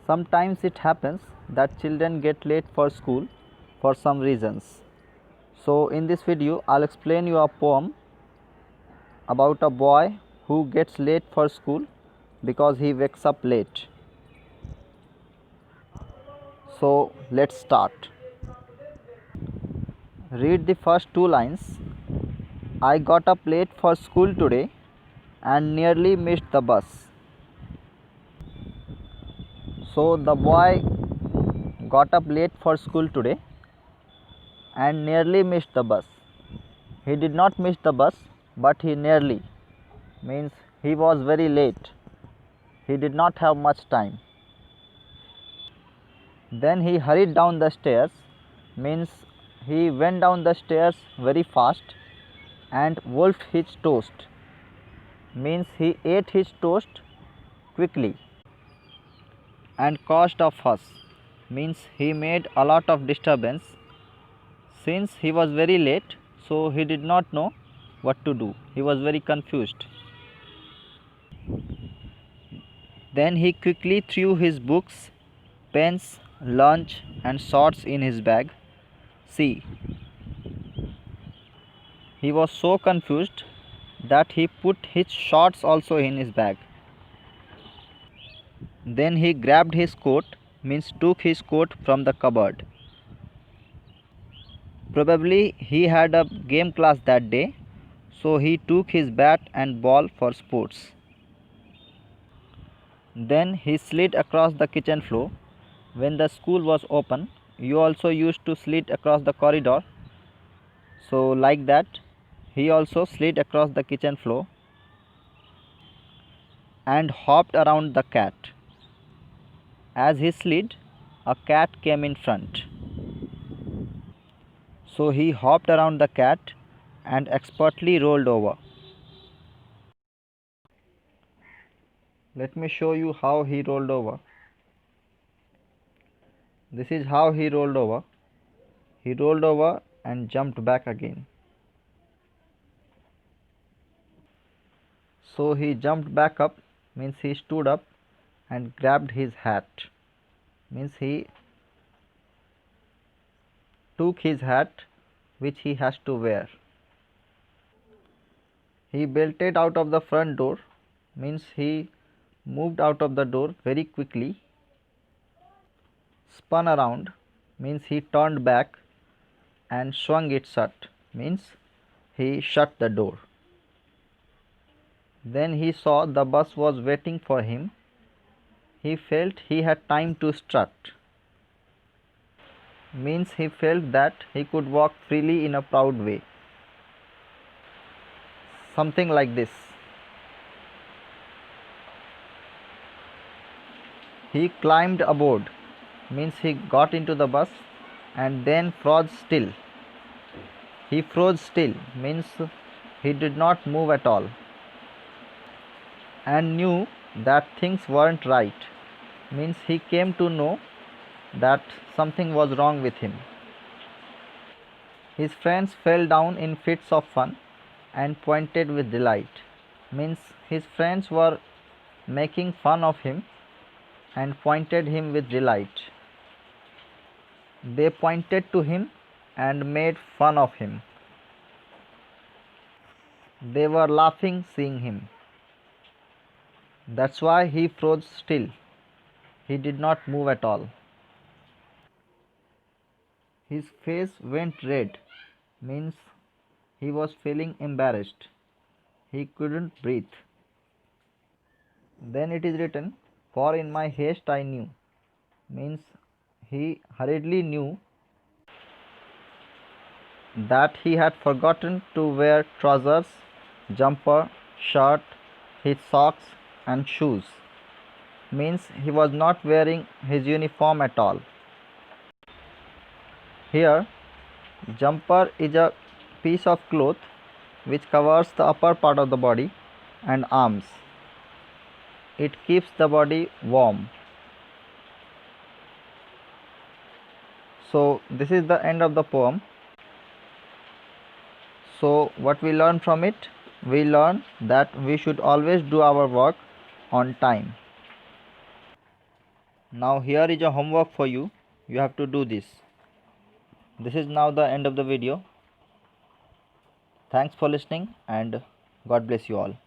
Sometimes it happens that children get late for school for some reasons. So in this video I'll explain you a poem about a boy who gets late for school because he wakes up late. So let's start. Read the first two lines. I got up late for school today and nearly missed the bus. So the boy got up late for school today and nearly missed the bus. He did not miss the bus, but he nearly, means he was very late. He did not have much time. Then he hurried down the stairs, means he went down the stairs very fast and wolfed his toast, means he ate his toast quickly, and caused a fuss, means he made a lot of disturbance. Since he was very late, so he did not know what to do. He was very confused. Then he quickly threw his books, pens, lunch and shorts in his bag. See, he was so confused that he put his shorts also in his bag. Then he grabbed his coat, means took his coat from the cupboard. Probably he had a game class that day, so he took his bat and ball for sports. Then he slid across the kitchen floor. When the school was open, you also used to slid across the corridor. So like that, he also slid across the kitchen floor and hopped around the cat. As he slid, a cat came in front. So he hopped around the cat and expertly rolled over. Let me show you how he rolled over. This is how he rolled over. He rolled over and jumped back again. So he jumped back up, means he stood up and grabbed his hat, means he took his hat which he has to wear. He bolted out of the front door, means he moved out of the door very quickly. Spun around, means he turned back and swung it shut, means he shut the door. Then he saw the bus was waiting for him. He felt he had time to strut, means he felt that he could walk freely in a proud way. Something like this. He climbed aboard, means he got into the bus and then froze still. He froze still, means he did not move at all and knew that things weren't right, means he came to know that something was wrong with him. His friends fell down in fits of fun and pointed with delight, means his friends were making fun of him and pointed him with delight. They pointed to him and made fun of him. They were laughing seeing him. That's why he froze still. He did not move at all. His face went red, means he was feeling embarrassed. He couldn't breathe. Then it is written, for in my haste I knew, means he hurriedly knew that he had forgotten to wear trousers, jumper, shirt, his socks and shoes, means he was not wearing his uniform at all. Here, jumper is a piece of cloth which covers the upper part of the body and arms. It keeps the body warm. So this is the end of the poem. So what we learn from it? We learn that we should always do our work on time. Now here is a homework for you. You have to do this. This is now the end of the video. Thanks for listening and God bless you all.